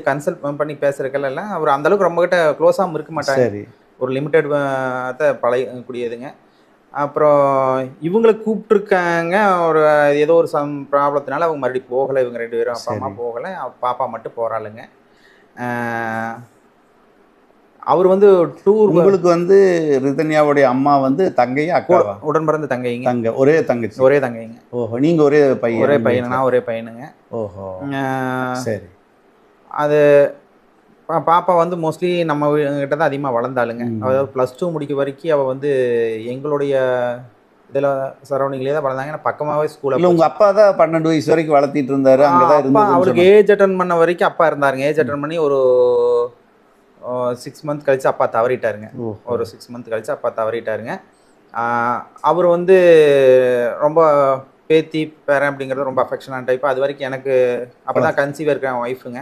Consult பண்ணி பேசுறதுக்கெல்லாம் அவர் அந்தளவுக்கு ரொம்பகிட்ட க்ளோஸாகவும் இருக்க மாட்டாங்க. சரி. ஒரு லிமிட்டட் பழகக்கூடியதுங்க. அப்புறம் இவங்கள கூப்பிட்டுருக்காங்க. ஒரு ஏதோ ஒரு ப்ராப்ளத்தினால அவங்க மறுபடியும் போகலை. இவங்க 2 பேரும் அப்பா, அம்மா சரி. போகலை. பாப்பா மட்டும் போகிறாளுங்க. அவர் வந்து டூர் உங்களுக்கு வந்து ரிதன்யாவுடைய அம்மா வந்து தங்கையா, அக்காவா? உடன் பிறந்த தங்கைங்க. தங்கை. ஒரே தங்கச்சி. ஒரே தங்கைங்க. ஓஹோ! நீங்க ஒரே பையன். ஒரே பையன். நான் ஒரே பையனுங்க. ஓஹோ! சரி. அது பாப்பா வந்து மோஸ்ட்லி நம்ம கிட்ட தான் அதிகமாக வளர்ந்தாளுங்க. அதாவது +2 முடிக்க வரைக்கும் அவள் வந்து எங்களுடைய இதில் சரௌண்டிங்லேயே தான் வளர்ந்தாங்க. ஏன்னா பக்கமாகவே ஸ்கூல். இல்லை, உங்கள் அப்பா தான் 12 வயசு வரைக்கும் வளர்த்திட்டு இருந்தாரு, அங்கே தான் அப்பா இருந்தாரு. அவருக்கு ஏஜ் அட்டன் பண்ண வரைக்கும் அப்பா இருந்தாருங்க. ஏஜ் அட்டன் பண்ணி ஒரு 6 மந்த் கழிச்சு அப்பா தவறிட்டாருங்க. ஒரு 6 மந்த் கழிச்சு அப்பா தவறிட்டாருங்க. அவர் வந்து ரொம்ப பேத்தி பேரன் அப்படிங்கிறது ரொம்ப அஃபெக்ஷனான டைப். அது வரைக்கும் எனக்கு அப்போ தான் கன்சீவாக இருக்கிற ஒய்ஃபுங்க.